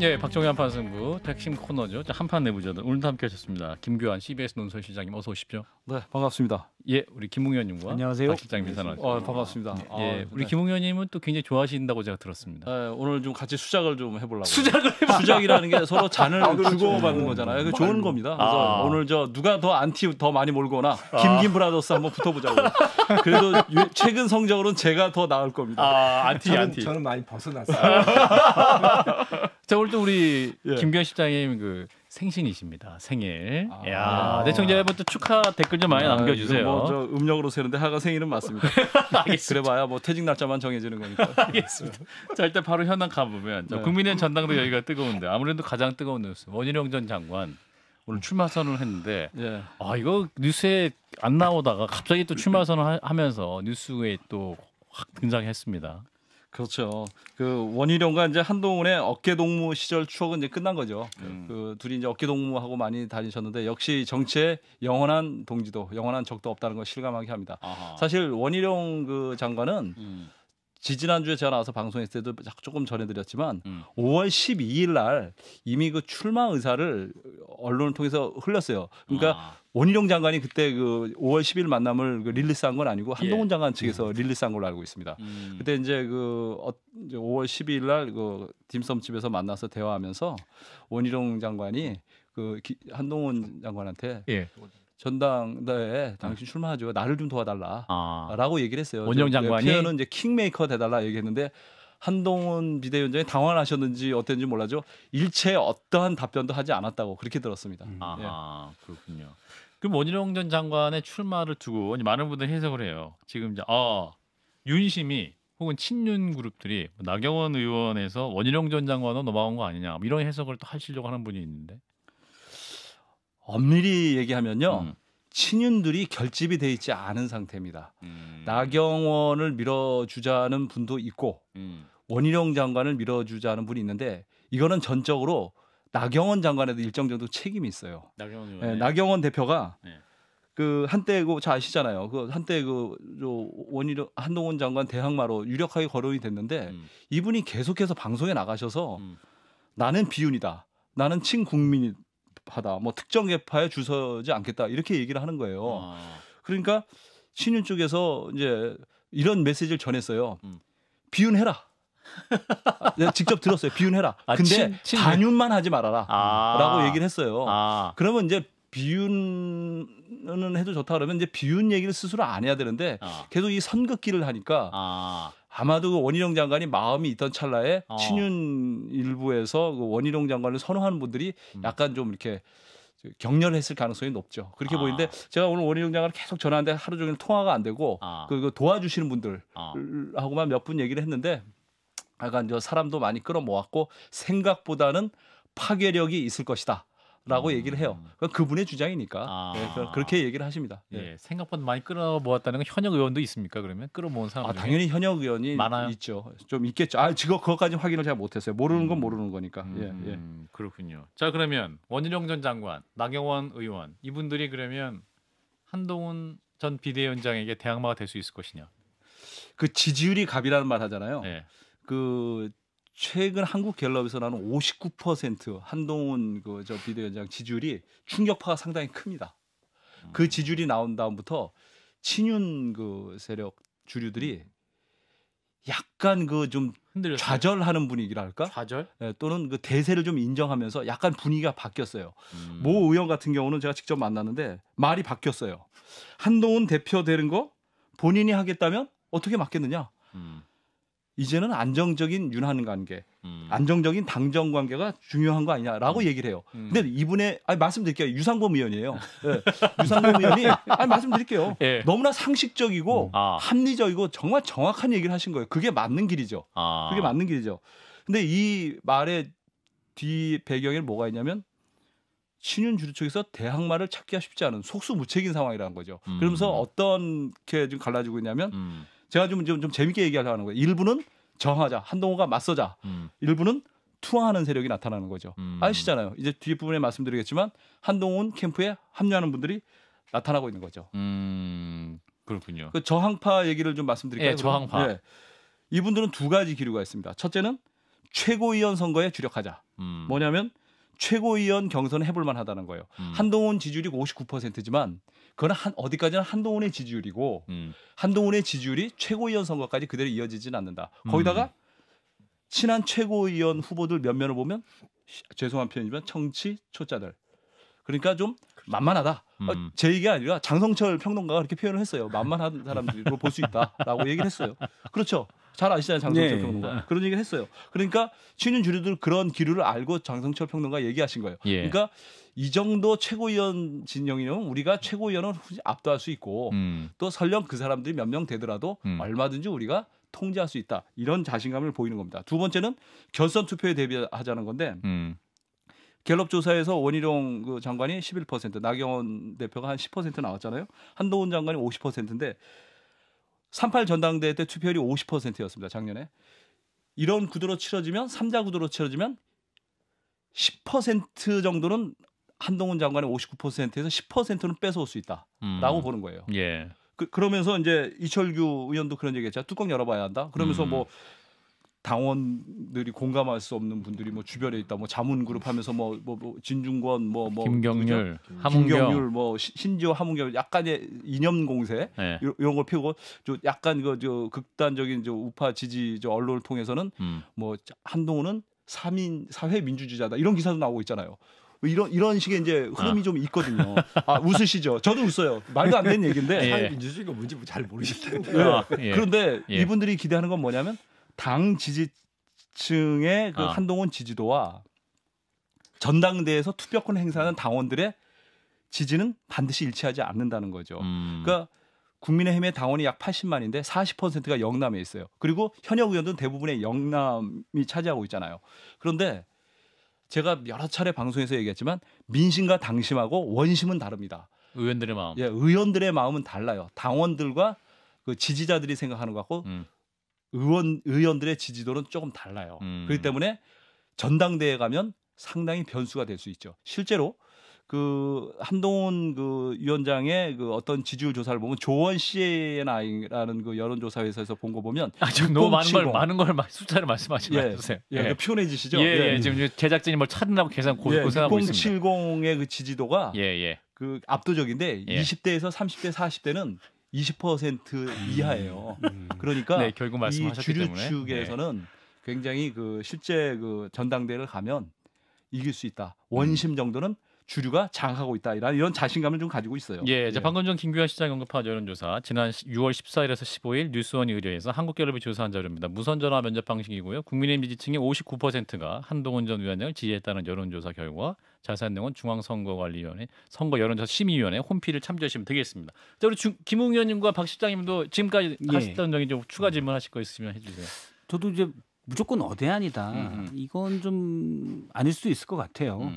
예, 박정희 한판 승부 핵심 코너죠. 한판 내부자들 오늘도 함께하셨습니다. 김교환 CBS 논설실장님 어서 오십시오. 네, 반갑습니다. 예, 우리 김웅현님과 안녕하세요. 박 실장님 인사나누죠. 반갑습니다. 예, 우리 김웅현님은 또 굉장히 좋아하신다고 제가 들었습니다. 네, 오늘 좀 같이 수작을 좀 해보려고. 수작이라는 게 서로 잔을 주고받는 거잖아요. 그 좋은 겁니다. 그래서 오늘 누가 더 안티 더 많이 몰거나 김김 브라더스 한번 붙어보자고. 그래도 최근 성적으로는 제가 더 나을 겁니다. 안티. 저는 많이 벗어났어요. 자, 오늘 또 우리 예. 김교환 실장님 그 생신이십니다. 생일. 야, 대청자 여러분 축하 댓글 좀 많이 남겨주세요. 저 음력으로 세는데 하가 생일은 맞습니다. 그래봐야 뭐 퇴직 날짜만 정해지는 거니까. 알겠습니다. 자, 일단 바로 현안 가보면 네. 국민의힘 전당도 여기가 뜨거운데 아무래도 가장 뜨거운 뉴스 원희룡 전 장관 오늘 출마 선언을 했는데 예. 이거 뉴스에 안 나오다가 갑자기 또 출마 선언을 하면서 뉴스에 또 확 등장했습니다. 그렇죠. 그 원희룡과 이제 한동훈의 어깨 동무 시절 추억은 이제 끝난 거죠. 그 둘이 이제 어깨 동무하고 많이 다니셨는데 역시 정치에 영원한 동지도 영원한 적도 없다는 걸 실감하게 합니다. 아하. 사실 원희룡 그 장관은 지지난주에 제가 나와서 방송했을 때도 조금 전해드렸지만 5월 12일 날 이미 그 출마 의사를 언론을 통해서 흘렸어요. 그러니까 원희룡 장관이 그때 그 5월 10일 만남을 그 릴리스한 건 아니고 한동훈 장관 측에서 릴리스한 걸로 알고 있습니다. 그때 이제 이제 5월 12일 날 그 딤섬집에서 만나서 대화하면서 원희룡 장관이 한동훈 장관한테 예. 전당대회에 당신 출마하죠. 나를 좀 도와달라라고 얘기를 했어요. 원희룡 장관이 표현은 이제 킹메이커 돼달라 얘기했는데 한동훈 비대위원장이 당황하셨는지 어땠는지 몰라죠. 일체 어떠한 답변도 하지 않았다고 그렇게 들었습니다. 그렇군요. 그럼 원희룡 전 장관의 출마를 두고 많은 분들이 해석을 해요. 지금 이제 윤심이 혹은 친윤 그룹들이 나경원 의원에서 원희룡 전 장관으로 넘어간 거 아니냐 이런 해석을 또 하시려고 하는 분이 있는데 엄밀히 얘기하면요. 친윤들이 결집이 돼 있지 않은 상태입니다. 나경원을 밀어주자는 분도 있고 원희룡 장관을 밀어주자는 분이 있는데 이거는 전적으로 나경원 장관에도 일정 정도 책임이 있어요. 나경원 대표가 그 한때 잘 아시잖아요. 그 한때 원희룡 한동훈 장관 대항마로 유력하게 거론이 됐는데 이분이 계속해서 방송에 나가셔서 나는 비윤이다. 나는 친국민이다. 뭐 특정 계파에 줄 서지 않겠다 이렇게 얘기를 하는 거예요. 그러니까 친윤 쪽에서 이제 이런 메시지를 전했어요. 비윤해라. 내가 직접 들었어요. 비윤해라. 근데 반윤만 하지 말아라라고 얘기를 했어요. 그러면 이제 비윤은 해도 좋다 그러면 이제 비윤 얘기를 스스로 안 해야 되는데 계속 이 선긋기를 하니까 아마도 원희룡 장관이 마음이 있던 찰나에 친윤 일부에서 원희룡 장관을 선호하는 분들이 약간 좀 이렇게 격렬했을 가능성이 높죠. 그렇게 보이는데 제가 오늘 원희룡 장관을 계속 전화하는데 하루 종일 통화가 안 되고 그 도와주시는 분들하고만 몇 분 얘기를 했는데 약간 사람도 많이 끌어모았고 생각보다는 파괴력이 있을 것이다. 라고 얘기를 해요. 그분의 주장이니까 그렇게 얘기를 하십니다. 예, 생각보다 많이 끌어모았다는 건 현역 의원도 있습니까? 그러면 끌어모은 사람 당연히 현역 의원이 많아요? 있죠. 좀 있겠죠. 그것까지 확인을 제가 못했어요. 모르는 건 모르는 거니까. 그렇군요. 자, 그러면 원희룡 전 장관, 나경원 의원 이분들이 그러면 한동훈 전 비대위원장에게 대항마가 될 수 있을 것이냐? 그 지지율이 갑이라는 말 하잖아요. 네. 최근 한국갤럽에서 나는 59% 한동훈 저 비대위원장 지지율이 충격파가 상당히 큽니다. 그 지지율이 나온 다음부터 친윤 세력 주류들이 약간 좀 좌절하는 분위기랄까? 좌절? 또는 대세를 좀 인정하면서 약간 분위기가 바뀌었어요. 모 의원 같은 경우는 제가 직접 만났는데 말이 바뀌었어요. 한동훈 대표 되는 거 본인이 하겠다면 어떻게 맡겠느냐? 이제는 안정적인 윤한 관계, 안정적인 당정 관계가 중요한 거 아니냐라고 얘기를 해요. 근데 이분의 말씀드릴게요. 유상범 의원이에요. 유상범 의원이 말씀드릴게요. 너무나 상식적이고 합리적이고 정말 정확한 얘기를 하신 거예요. 그게 맞는 길이죠. 그게 맞는 길이죠. 근데 이 말의 뒤 배경에 뭐가 있냐면 친윤 주류 쪽에서 대항마를 찾기가 쉽지 않은 속수무책인 상황이라는 거죠. 그러면서 어떻게 좀 갈라지고 있냐면 제가 좀 재밌게 얘기하려고 하는 거예요. 일부는 저항하자, 한동훈과 맞서자. 일부는 투항하는 세력이 나타나는 거죠. 아시잖아요. 이제 뒷부분에 말씀드리겠지만 한동훈 캠프에 합류하는 분들이 나타나고 있는 거죠. 그렇군요. 그 저항파 얘기를 좀 말씀드릴까요? 저항파. 이분들은 두 가지 기류가 있습니다. 첫째는 최고위원 선거에 주력하자. 뭐냐면 최고위원 경선을 해볼 만하다는 거예요. 한동훈 지지율이 59%지만 그건 어디까지나 한동훈의 지지율이고 한동훈의 지지율이 최고위원 선거까지 그대로 이어지지는 않는다. 거기다가 친한 최고위원 후보들 몇몇을 보면 죄송한 표현이지만 청치 초짜들. 그러니까 좀 만만하다. 제 얘기가 아니라 장성철 평론가가 그렇게 표현을 했어요. 만만한 사람들로 볼 수 있다라고 얘기를 했어요. 그렇죠. 잘 아시잖아요. 장성철 네. 평론가. 그런 얘기를 했어요. 그러니까 친윤 주류들 그런 기류를 알고 장성철 평론가 얘기하신 거예요. 예. 그러니까 이 정도 최고위원 진영이면 우리가 최고위원을 압도할 수 있고 또 설령 그 사람들이 몇 명 되더라도 얼마든지 우리가 통제할 수 있다. 이런 자신감을 보이는 겁니다. 두 번째는 결선 투표에 대비하자는 건데 갤럽 조사에서 원희룡 그 장관이 11%, 나경원 대표가 한 10% 나왔잖아요. 한동훈 장관이 50%인데 3.8 전당대회 때 투표율이 50%였습니다. 작년에. 이런 구도로 치러지면 3자 구도로 치러지면 10% 정도는 한동훈 장관의 59%에서 10%는 뺏어올 수 있다라고 보는 거예요. 예. 그러면서 이제 이철규 의원도 그런 얘기했죠. 뚜껑 열어봐야 한다. 그러면서 뭐 당원들이 공감할 수 없는 분들이 뭐 주변에 있다. 뭐 자문그룹 하면서 뭐 진중권 김경률, 그죠? 함은경, 김경률 뭐 신지호 함은경 약간의 이념 공세 예. 이런 걸 피우고 저 약간 저 극단적인 저 우파 지지 저 언론을 통해서는 뭐 한동훈은 사회 민주주의자다 이런 기사도 나오고 있잖아요. 이런 식의 이제 흐름이 좀 있거든요. 아 웃으시죠? 저도 웃어요. 말도 안 되는 얘기인데. 예. 사회 민주주의가 뭔지 잘 모르시는데. 예. 그런데 예. 이분들이 기대하는 건 뭐냐면 당 지지층의 그 아. 한동훈 지지도와 전당대회에서 투표권 행사하는 당원들의 지지는 반드시 일치하지 않는다는 거죠. 그러니까 국민의힘의 당원이 약 80만인데 40%가 영남에 있어요. 그리고 현역 의원들은 대부분의 영남이 차지하고 있잖아요. 그런데 제가 여러 차례 방송에서 얘기했지만 민심과 당심하고 원심은 다릅니다. 의원들의 마음. 예, 의원들의 마음은 달라요. 당원들과 그 지지자들이 생각하는 것 같고 의원들의 지지도는 조금 달라요. 그렇기 때문에 전당대회에 가면 상당히 변수가 될 수 있죠. 실제로 그 한동훈 그 위원장의 그 어떤 지지율 조사를 보면 조원 CNI라는 그 여론조사 회사에서 본 거 보면 지금 너무 6070. 많은 걸 숫자를 말씀하지 마세요. 예, 피곤해지시죠? 예, 지금 제작진이 뭘 찾느라고 계산 고생하고 있습니다. 6070의 그 지지도가 예. 그 압도적인데 예. 20대에서 30대, 40대는 20% 이하예요. 그러니까 네, 결국 이 말씀하셨기 주류 때문에. 측에서는 굉장히 그 실제 그 전당대회를 가면 이길 수 있다. 원심 정도는 주류가 장악하고 있다. 이런 자신감을 좀 가지고 있어요. 예, 자, 방금 전 김규환 시장 언급한 여론조사 지난 6월 14일에서 15일 뉴스원이 의뢰해서 한국갤럽이 조사한 자료입니다. 무선 전화 면접 방식이고요. 국민의힘 지지층의 59%가 한동훈 전 위원장을 지지했다는 여론조사 결과 자세한 내용은 중앙선거관리위원회 선거 여론조사 심의위원회 홈피를 참조하시면 되겠습니다. 자, 우리 김웅 의원님과 박 실장님도 지금까지 하셨던 적이 좀 추가 질문하실 거 있으면 해주세요. 저도 이제 무조건 어대안이다. 이건 좀 아닐 수도 있을 것 같아요.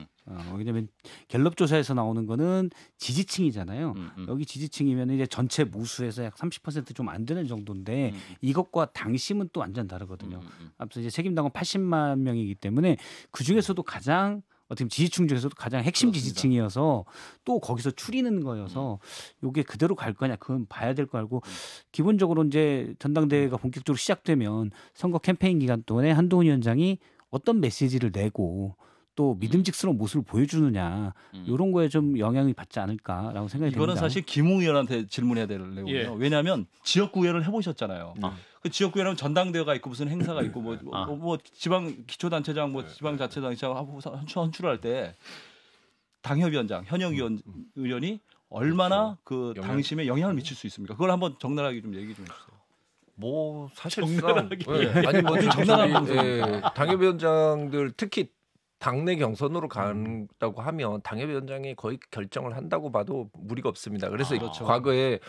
왜냐하면 갤럽 조사에서 나오는 거는 지지층이잖아요. 여기 지지층이면 이제 전체 무수에서 약 30% 좀 안 되는 정도인데 이것과 당심은 또 완전 다르거든요. 앞서 이제 책임당원 80만 명이기 때문에 그 중에서도 가장 어떻게 보면 지지층 중에서도 가장 핵심 그렇습니다. 지지층이어서 또 거기서 추리는 거여서 이게 그대로 갈 거냐 그건 봐야 될 거 알고 기본적으로 이제 전당대회가 본격적으로 시작되면 선거 캠페인 기간 동안에 한동훈 위원장이 어떤 메시지를 내고 또 믿음직스러운 모습을 보여주느냐 이런 거에 좀 영향이 받지 않을까라고 생각이 듭니다. 이거는 사실 김웅 의원한테 질문해야 될 내용이에요. 예. 왜냐하면 지역구의회를 해보셨잖아요. 그 지역구의회는 전당대회가 있고 무슨 행사가 있고 뭐 지방 기초단체장 뭐 지방자치단체장 선출할 때 당협위원장 현역 의원이 얼마나 그 당심에 영향을 미칠 수 있습니까? 그걸 한번 적나라하게 좀 얘기 좀 해주세요. 뭐 사실상 적나라하게. 아니 뭐 적나라한 저희 당협위원장들 특히 당내 경선으로 간다고 하면 당협위원장이 거의 결정을 한다고 봐도 무리가 없습니다. 그래서 그렇죠. 과거에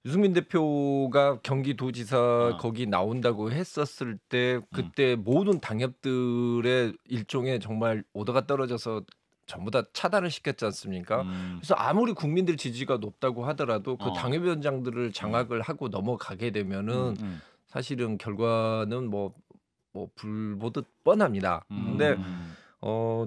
유승민 대표가 경기도지사 거기 나온다고 했었을 때 그때 모든 당협들의 일종의 정말 오더가 떨어져서 전부 다 차단을 시켰지 않습니까? 그래서 아무리 국민들 지지가 높다고 하더라도 그 당협위원장들을 장악을 하고 넘어가게 되면은 사실은 결과는 뭐 불보듯 뻔합니다. 근데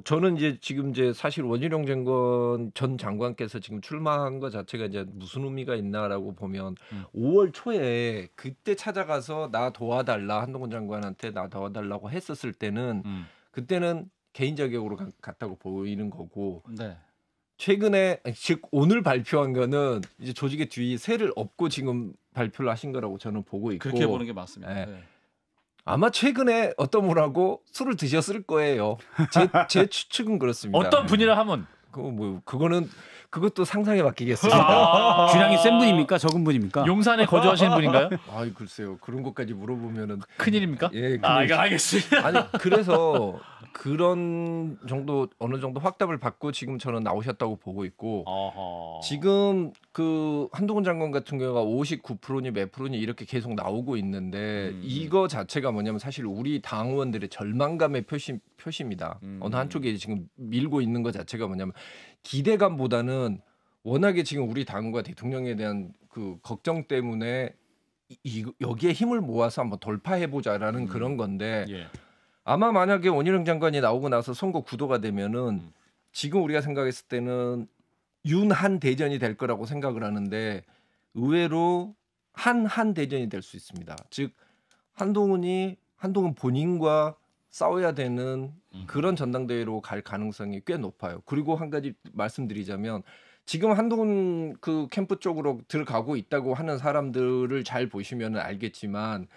저는 이제 지금 이제 사실 원희룡 전 장관께서 지금 출마한 것 자체가 이제 무슨 의미가 있나라고 보면 5월 초에 그때 찾아가서 나 도와달라 한동훈 장관한테 나 도와달라고 했었을 때는 그때는 개인 자격으로 갔다고 보이는 거고 네. 최근에 즉 오늘 발표한 거는 이제 조직의 뒤 세를 업고 지금 발표를 하신 거라고 저는 보고 있고 그렇게 보는 게 맞습니다. 네. 네. 아마 최근에 어떤 분하고 술을 드셨을 거예요. 제 추측은 그렇습니다. 어떤 분이라 하면 그거는 그것도 상상에 맡기겠습니다. 주량이 센 분입니까? 적은 분입니까? 용산에 거주하시는 분인가요? 아이 글쎄요. 그런 것까지 물어보면은 큰일입니까? 예, 이거 알겠습니다. 아니 그래서 그런 정도 어느 정도 확답을 받고 지금 저는 나오셨다고 보고 있고 어허. 지금 그 한동훈 장관 같은 경우가 59%니 몇 프로니 이렇게 계속 나오고 있는데 이거 자체가 뭐냐면 사실 우리 당 의원들의 절망감의 표시입니다. 어느 한쪽에 지금 밀고 있는 것 자체가 뭐냐면 기대감보다는 워낙에 지금 우리 당과 대통령에 대한 그 걱정 때문에 여기에 힘을 모아서 한번 돌파해보자라는 그런 건데 예. 아마 만약에 원희룡 장관이 나오고 나서 선거 구도가 되면은 지금 우리가 생각했을 때는 윤한 대전이 될 거라고 생각을 하는데 의외로 한한 대전이 될 수 있습니다. 즉 한동훈 본인과 싸워야 되는 그런 전당대회로 갈 가능성이 꽤 높아요. 그리고 한 가지 말씀드리자면 지금 한동훈 그 캠프 쪽으로 들어가고 있다고 하는 사람들을 잘 보시면 알겠지만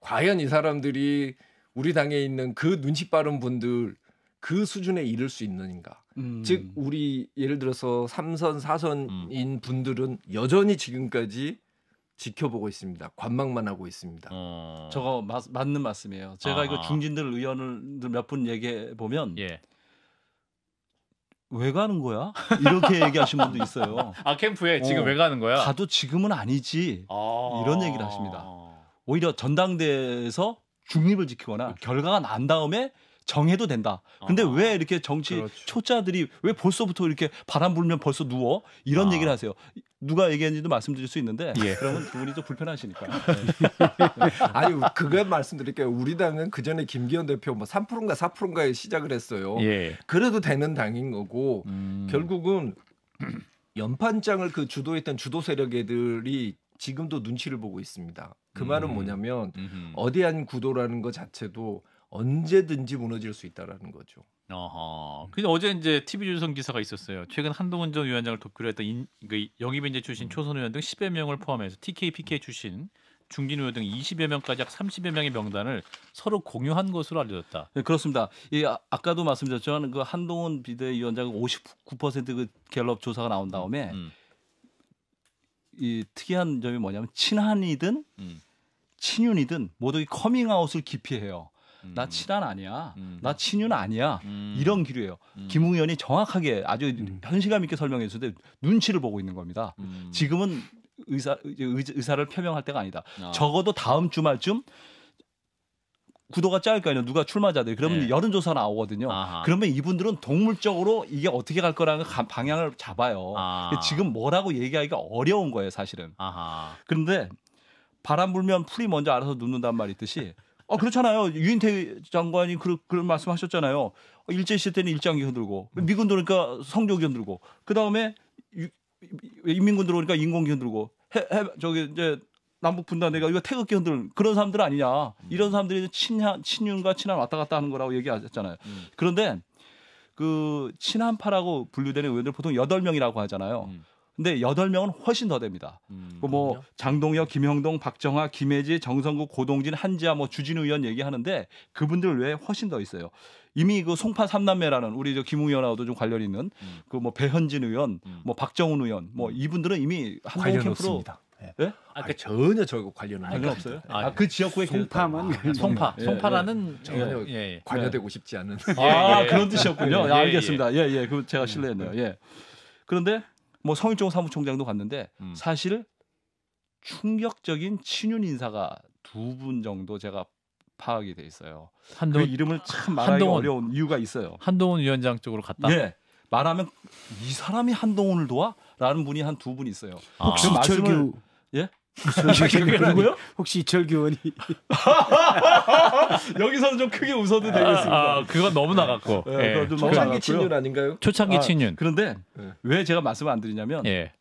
과연 이 사람들이 우리 당에 있는 그 눈치 빠른 분들 그 수준에 이를 수 있는가? 즉 우리 예를 들어서 3선 4선인 분들은 여전히 지금까지 지켜보고 있습니다. 관망만 하고 있습니다. 저거 맞는 말씀이에요. 제가 이거 중진들 의원을 몇 분 얘기해 보면 예. 왜 가는 거야? 이렇게 얘기하신 분도 있어요. 캠프에 지금 왜 가는 거야? 가도 지금은 아니지. 이런 얘기를 하십니다. 오히려 전당대회에서 중립을 지키거나 결과가 난 다음에 정해도 된다. 근데 왜 이렇게 정치 그렇죠. 초짜들이 왜 벌써부터 이렇게 바람 불면 벌써 누워? 이런 얘기를 하세요. 누가 얘기했는지도 말씀드릴 수 있는데 그러면 두 분이 좀 불편하시니까. 아니 그거 말씀드릴게요. 우리 당은 그 전에 김기현 대표 뭐 3%인가 4%인가에 시작을 했어요. 예. 그래도 되는 당인 거고 결국은 연판장을 그 주도했던 주도 세력애들이 지금도 눈치를 보고 있습니다. 그 말은 뭐냐면 어대한 구도라는 것 자체도 언제든지 무너질 수 있다라는 거죠. 근데 어제 이제 TV조선 기사가 있었어요. 최근 한동훈 전 위원장을 돕기로 했던 영입인재 출신 초선 의원 등 10여 명을 포함해서 TK, PK 출신 중진 의원 등 20여 명까지 약 30여 명의 명단을 서로 공유한 것으로 알려졌다. 네, 그렇습니다. 아까도 말씀드렸지만 그 한동훈 비대위원장 59%그 갤럽 조사가 나온 다음에 이 특이한 점이 뭐냐면 친한이든 친윤이든 모두 이 커밍아웃을 기피해요. 나 친한 아니야. 나 친윤 아니야. 이런 기류예요. 김 의원이 정확하게 아주 현실감 있게 설명했을 때 눈치를 보고 있는 겁니다. 지금은 의사를 표명할 때가 아니다. 적어도 다음 주말쯤 구도가 짜일 거 아니에요. 누가 출마자들. 그러면 여론조사 나오거든요. 그러면 이분들은 동물적으로 이게 어떻게 갈 거라는 방향을 잡아요. 지금 뭐라고 얘기하기가 어려운 거예요, 사실은. 그런데 바람 불면 풀이 먼저 알아서 눕는단 말이 있듯이 그렇잖아요. 유인태 장관이 그런 말씀하셨잖아요. 일제 시대 때는 일장기 흔들고 미군 들어오니까 성조기 흔들고 그다음에 인민군 들어오니까 인공기 흔들고 저기 이제 남북 분단대가 이거 태극기 흔들 그런 사람들 아니냐. 이런 사람들이 친윤과 친한 왔다 갔다 하는 거라고 얘기하셨잖아요. 그런데 그 친한파라고 분류되는 의원들 보통 8명이라고 하잖아요. 근데 8명은 훨씬 더 됩니다. 뭐 장동혁, 김형동, 박정하, 김혜지, 정성국, 고동진, 한지아, 뭐 주진우 의원 얘기하는데 그분들 외에 훨씬 더 있어요. 이미 그 송파 3남매라는 우리 저 김웅 의원하고도 좀 관련 있는 그 뭐 배현진 의원, 뭐 박정훈 의원, 뭐 이분들은 이미 한동훈 캠프로 없습니다. 네? 전혀 저거 관련 없어요. 그 지역구에 송파만 송파라는 전혀 관여되고 싶지 않은. 그런 뜻이었군요. 알겠습니다. 그 제가 실례했네요. 그런데 뭐 성일종 사무총장도 갔는데 사실 충격적인 친윤 인사가 2분 정도 제가 파악이 돼 있어요. 그 이름을 참 말하기 어려운 이유가 있어요. 한동훈 위원장 쪽으로 갔다. 말하면 이 사람이 한동훈을 도와? 라는 분이 한 2분 있어요. 혹시 이철규 그리고요? 혹시 이철규 의원이 여기서는 좀 크게 웃어도 되겠습니다. 그건 너무 나갔고. 네, 예. 그건 좀 너무 초창기 나갔고요. 친윤 아닌가요? 초창기 친윤. 그런데 네. 왜 제가 말씀을 안 드리냐면 예.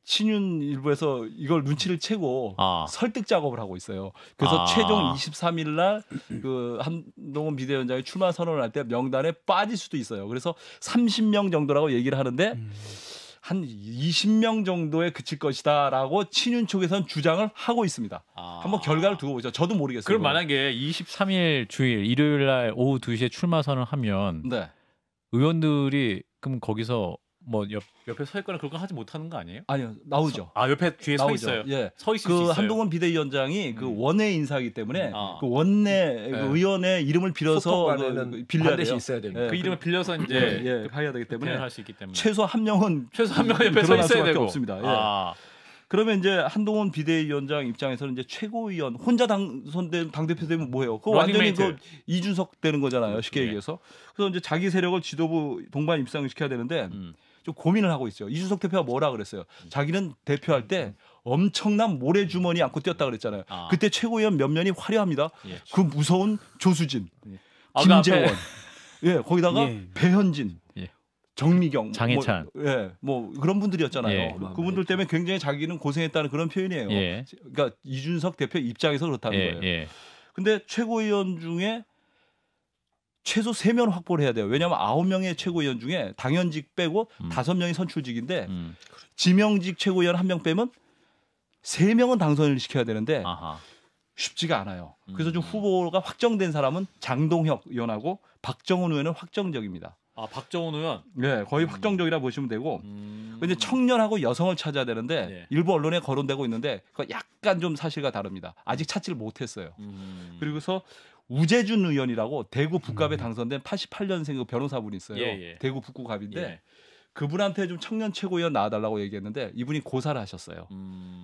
친윤 일부에서 이걸 눈치를 채고 아. 설득 작업을 하고 있어요. 그래서 아. 최종 23일 날 그 한동훈 비대위원장이 출마 선언을 할 때 명단에 빠질 수도 있어요. 그래서 30명 정도라고 얘기를 하는데 한 20명 정도에 그칠 것이다라고 친윤 쪽에서는 주장을 하고 있습니다. 한번 결과를 두고 보죠. 저도 모르겠어요. 그럼 만약에 23일 주일 일요일 날 오후 2시에 출마 선언을 하면 네. 의원들이 그럼 거기서 뭐 옆에 서 있거나 그런 거 하지 못하는 거 아니에요? 아니요. 나오죠. 옆에 뒤에 서 나오죠. 있어요. 예. 서 있을 수 그 있어요. 한동훈 비대위원장이 그 원내 인사이기 때문에 아. 그 원내 그 의원의 이름을 빌어서 소통관에는 빌려야 반드시 돼요. 있어야 됩니다. 예. 그 이름을 빌려서 이제 예, 해야 되기 때문에 할수 있기 때문에 최소 한 명은 최소 한 명 옆에 서 드러날 있어야 수밖에 되고. 없습니다. 예. 아. 그러면 이제 한동훈 비대위원장 입장에서는 이제 최고위원 혼자 당선된 당대표 되면 뭐예요? 그거 완전히 러닝메이트. 그 이준석 되는 거잖아요. 쉽게 예. 얘기해서. 그래서 이제 자기 세력을 지도부 동반 입상을 시켜야 되는데 좀 고민을 하고 있어요. 이준석 대표가 뭐라 그랬어요? 자기는 대표할 때 엄청난 모래주머니 안고 뛰었다 그랬잖아요. 아. 그때 최고위원 몇 면이 화려합니다. 예. 그 무서운 조수진, 그 김재원, 앞에 예, 거기다가 예. 배현진, 예. 정미경, 장해찬. 뭐 그런 분들이었잖아요. 예. 그분들 때문에 굉장히 자기는 고생했다는 그런 표현이에요. 예. 그러니까 이준석 대표 입장에서 그렇다는 예. 거예요. 예. 근데 최고위원 중에 최소 3명 확보를 해야 돼요. 왜냐하면 9명의 최고위원 중에 당연직 빼고 5명이 선출직인데 지명직 최고위원 1명 빼면 3명은 당선을 시켜야 되는데 아하. 쉽지가 않아요. 그래서 좀 후보가 확정된 사람은 장동혁 의원하고 박정훈 의원은 확정적입니다. 박정훈 의원. 네, 거의 확정적이라 보시면 되고. 근데 청년하고 여성을 찾아야 되는데 네. 일부 언론에 거론되고 있는데 그거 약간 좀 사실과 다릅니다. 아직 찾지를 못했어요. 그리고서 우재준 의원이라고 대구 북갑에 당선된 88년생 그 변호사분이 있어요. 예. 대구 북구갑인데 예. 그분한테 좀 청년 최고위원 나와달라고 얘기했는데 이분이 고사를 하셨어요.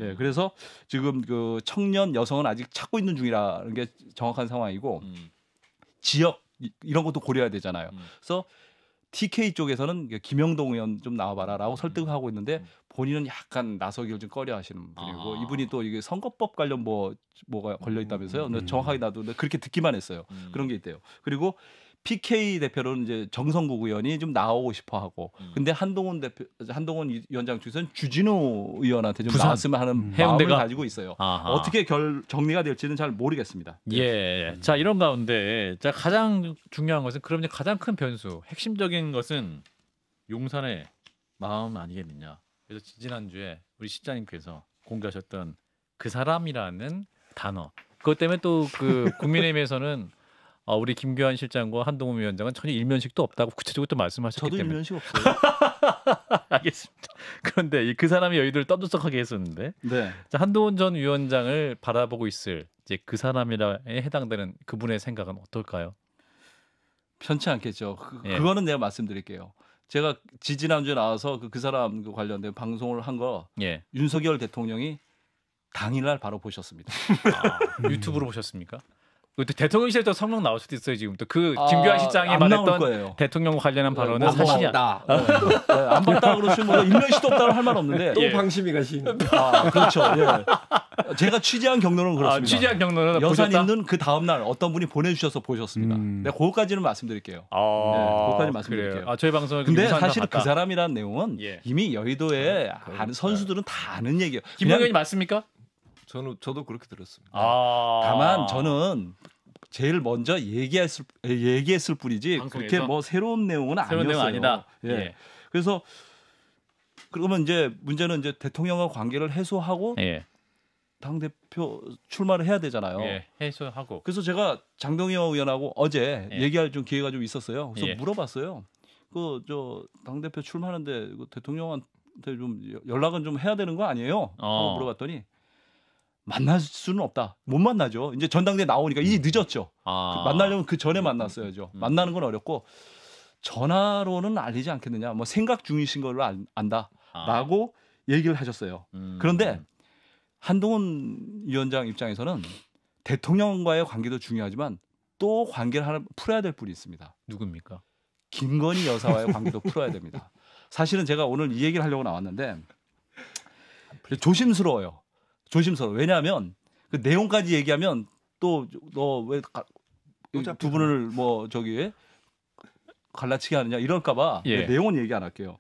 예, 그래서 지금 그 청년 여성은 아직 찾고 있는 중이라는 게 정확한 상황이고 지역 이런 것도 고려해야 되잖아요. 그래서 TK 쪽에서는 김영동 의원 좀 나와봐라라고 설득을 하고 있는데 본인은 약간 나서기를 좀 꺼려하시는 분이고 이분이 또 이게 선거법 관련 뭐가 걸려 있다면서요. 근데 정확하게 나도 그렇게 듣기만 했어요. 그런 게 있대요. 그리고 PK 대표로는 이제 정성국 의원이 좀 나오고 싶어하고 근데 한동훈 위원장 쪽에서는 주진우 의원한테 좀 부산. 나왔으면 하는 마음을 해운대가? 가지고 있어요. 아하. 어떻게 정리가 될지는 잘 모르겠습니다. 예. 자, 이런 가운데 자, 가장 중요한 것은 그럼 이제 가장 큰 변수, 핵심적인 것은 용산의 마음 아니겠느냐. 그래서 지난주에 우리 실장님께서 공개하셨던 그 사람이라는 단어. 그것 때문에 또 그 국민의힘에서는 우리 김교환 실장과 한동훈 위원장은 전혀 일면식도 없다고 구체적으로 또 말씀하셨기 저도 때문에. 일면식 없어요. 알겠습니다. 그런데 그 사람이 여의도를 떠들썩하게 했었는데 네. 자, 한동훈 전 위원장을 바라보고 있을 이제 그 사람이라에 해당되는 그분의 생각은 어떨까요? 편치 않겠죠. 예. 그거는 내가 말씀드릴게요. 제가 지지난주에 나와서 그 사람 관련된 방송을 한 거 예. 윤석열 대통령이 당일날 바로 보셨습니다. 유튜브로 보셨습니까? 또 대통령실에서 성명 나올 수도 있어요. 지금 또 그 김교환 실장이 안 나올 말했던 거예요. 대통령과 관련한 발언은 뭐 사실이 먹다. 안 봤다 그러시면 뭐 일면식도 없다고 할 말 없는데. 또 예. 방심이 가신. 그렇죠. 예. 제가 취재한 경로는 그렇습니다. 취재한 경로는 여사 보셨다? 있는 그 다음 날 어떤 분이 보내주셔서 보셨습니다. 네, 그거까지는 말씀드릴게요. 그거까지 말씀드릴게요. 그래요. 저희 방송에 근데 유사한 다 사실 그 봤다. 사람이라는 내용은 예. 이미 여의도에 아는 선수들은 다 아는 얘기예요. 김병현이 그냥 맞습니까? 저도 그렇게 들었습니다. 다만 저는 제일 먼저 얘기했을 뿐이지 방송에서? 그렇게 뭐 새로운 내용은 새로운 내용 아니었어요. 아니다. 예. 예. 그래서 그러면 이제 문제는 이제 대통령과 관계를 해소하고 예. 당 대표 출마를 해야 되잖아요. 예. 해소하고. 그래서 제가 장동영 의원하고 어제 예. 얘기할 좀 기회가 좀 있었어요. 그래서 예. 물어봤어요. 그 저 당 대표 출마하는데 그 대통령한테 좀 연락은 좀 해야 되는 거 아니에요? 하고 물어봤더니 만날 수는 없다. 못 만나죠. 이제 전당대회 나오니까 이제 늦었죠. 만나려면 그 전에 만났어야죠. 만나는 건 어렵고 전화로는 알리지 않겠느냐. 뭐 생각 중이신 걸로 안다라고 얘기를 하셨어요. 그런데 한동훈 위원장 입장에서는 대통령과의 관계도 중요하지만 또 관계를 하나 풀어야 될 분이 있습니다. 누굽니까? 김건희 여사와의 관계도 풀어야 됩니다. 사실은 제가 오늘 이 얘기를 하려고 나왔는데 조심스러워요. 조심스러워. 왜냐하면 그 내용까지 얘기하면 또 너 왜 두 분을 뭐 저기 갈라치기 하느냐 이럴까봐 예. 내용은 얘기 안 할게요.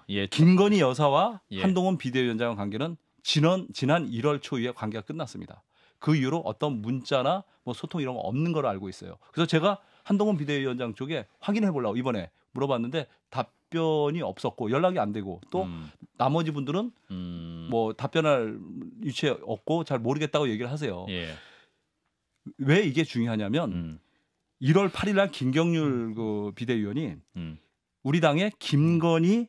예. 김건희 여사와 예. 한동훈 비대위원장 관계는 지난 1월 초에 관계가 끝났습니다. 그 이후로 어떤 문자나 뭐 소통 이런 거 없는 걸로 알고 있어요. 그래서 제가 한동훈 비대위원장 쪽에 확인해 보려고 이번에 물어봤는데 답변이 없었고 연락이 안 되고 또 나머지 분들은 뭐 답변할 위치에 없고 잘 모르겠다고 얘기를 하세요. 예. 왜 이게 중요하냐면 1월 8일 날 김경률 그 비대위원이 우리 당의 김건희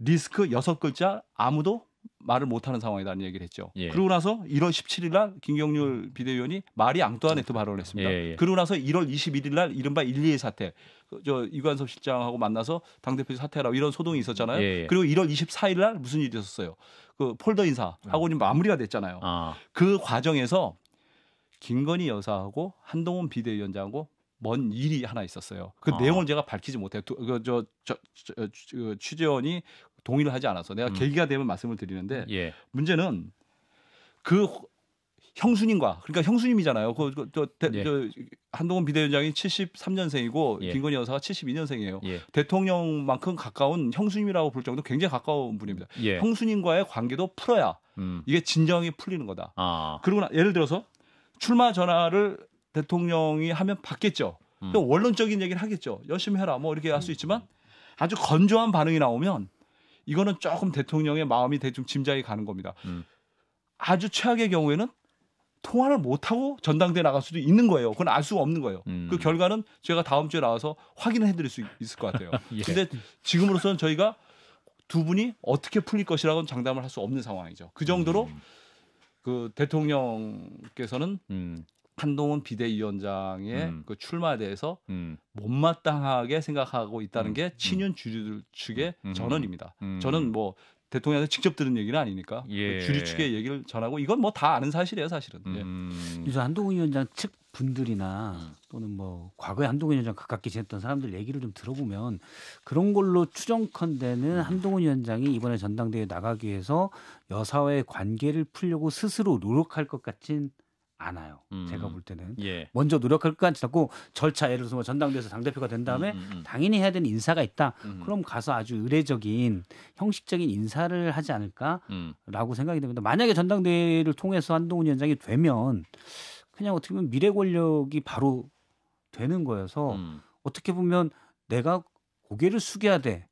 리스크 6글자 아무도 말을 못하는 상황이라는 얘기를 했죠. 예. 그러고 나서 1월 17일 날 김경률 비대위원이 마리 앙뚜아네트 발언을 했습니다. 예. 그러고 나서 1월 21일 날 이른바 1.2 사태, 저 이관섭 실장하고 만나서 당대표 사퇴하라고 이런 소동이 있었잖아요. 예. 그리고 1월 24일 날 무슨 일이 있었어요. 그 폴더 인사하고 마무리가 됐잖아요. 그 과정에서 김건희 여사하고 한동훈 비대위원장하고 먼 일이 하나 있었어요. 그 내용을 제가 밝히지 못해요. 취재원이 동의를 하지 않아서 내가 계기가 되면 말씀을 드리는데 예. 문제는 그 형수님과 그러니까 형수님이잖아요. 한동훈 비대위원장이 73년생이고 예. 김건희 여사가 72년생이에요. 예. 대통령만큼 가까운 형수님이라고 볼 정도 굉장히 가까운 분입니다. 예. 형수님과의 관계도 풀어야 이게 진정이 풀리는 거다. 그리고 예를 들어서 출마 전화를 대통령이 하면 받겠죠. 또 원론적인 얘기를 하겠죠. 열심히 해라. 뭐 이렇게 할 수 있지만 아주 건조한 반응이 나오면 이거는 조금 대통령의 마음이 대충 짐작이 가는 겁니다. 아주 최악의 경우에는 통화를 못하고 전당대에 나갈 수도 있는 거예요. 그건 알 수가 없는 거예요. 그 결과는 제가 다음 주에 나와서 확인을 해드릴 수 있을 것 같아요. 예. 근데 지금으로서는 저희가 두 분이 어떻게 풀릴 것이라고는 장담을 할 수 없는 상황이죠. 그 정도로 그 대통령께서는 한동훈 비대위원장의 그 출마에 대해서 못마땅하게 생각하고 있다는 게 친윤 주류들 측의 전언입니다. 저는 뭐 대통령한테 직접 들은 얘기는 아니니까 예. 주류 측의 얘기를 전하고 이건 뭐 다 아는 사실이에요, 사실은. 예. 그래서 한동훈 위원장 측 분들이나 또는 뭐 과거에 한동훈 위원장 가깝게 지냈던 사람들 얘기를 좀 들어보면 그런 걸로 추정컨대는 한동훈 위원장이 이번에 전당대회에 나가기 위해서 여사와의 관계를 풀려고 스스로 노력할 것 같진 않아요. 제가 볼 때는 예. 먼저 노력할 것 같지 않고 절차 예를 들어서 뭐 전당대회에서 당대표가 된 다음에 당연히 해야 되는 인사가 있다. 그럼 가서 아주 의례적인 형식적인 인사를 하지 않을까라고 생각이 됩니다. 만약에 전당대회를 통해서 한동훈 위원장이 되면 그냥 어떻게 보면 미래 권력이 바로 되는 거여서 어떻게 보면 내가 고개를 숙여야 돼.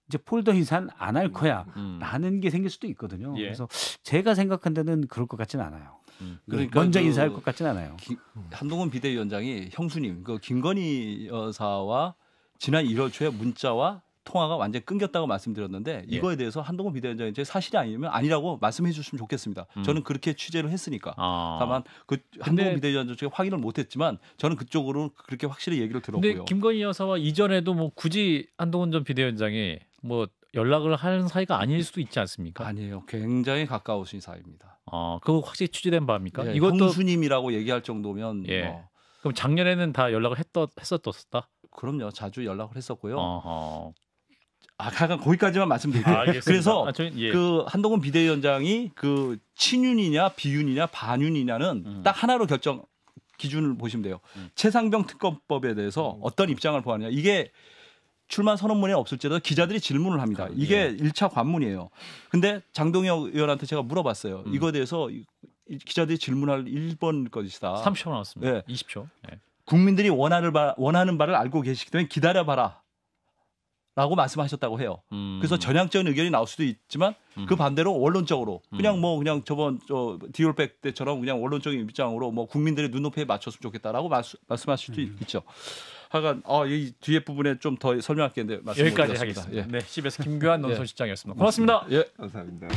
이제 폴더 인사는 안 할 거야. 라는 게 생길 수도 있거든요. 예. 그래서 제가 생각한 데는 그럴 것 같지는 않아요. 그러니까 먼저 인사할 것 같지는 않아요. 한동훈 비대위원장이 형수님, 그 김건희 여사와 지난 1월 초에 문자와 통화가 완전히 끊겼다고 말씀드렸는데 예. 이거에 대해서 한동훈 비대위원장이 제 사실이 아니면 아니라고 말씀해 주시면 좋겠습니다. 저는 그렇게 취재를 했으니까. 다만 그 한동훈 비대위원장 쪽에 확인을 못했지만 저는 그쪽으로 그렇게 확실히 얘기를 들었고요. 근데 김건희 여사와 이전에도 뭐 굳이 한동훈 전 비대위원장이 뭐 연락을 하는 사이가 아닐 수도 있지 않습니까? 아니에요. 굉장히 가까우신 사이입니다. 그거 확실히 취재된 바입니까? 예, 이것도 형수님이라고 얘기할 정도면 예. 그럼 작년에는 다 연락을 했었다? 그럼요. 자주 연락을 했었고요. 어허. 거기까지만 말씀드릴게요. 알겠습니다. 그래서 예. 그 한동훈 비대위원장이 그 친윤이냐 비윤이냐 반윤이냐는 딱 하나로 결정 기준을 보시면 돼요. 최상병 특검법에 대해서 어떤 입장을 보았느냐. 이게 출마 선언문에 없을지라도 기자들이 질문을 합니다. 이게 1차 관문이에요. 근데 장동혁 의원한테 제가 물어봤어요. 이거에 대해서 기자들이 질문할 1번 것이다. 30초 남았습니다. 네. 20초. 네. 국민들이 원하는 바를 알고 계시기 때문에 기다려봐라. 라고 말씀하셨다고 해요. 그래서 전향적인 의견이 나올 수도 있지만 그 반대로 원론적으로 그냥 저번 디올백 때처럼 그냥 원론적인 입장으로 뭐 국민들의 눈높이에 맞췄으면 좋겠다라고 말씀하실 수도 있죠. 하여간 이 뒤에 부분에 좀 더 설명할 게 있는데 여기까지 하겠습니다. 네, CBS 김규환 논설실장이었습니다. 고맙습니다. 예. 감사합니다.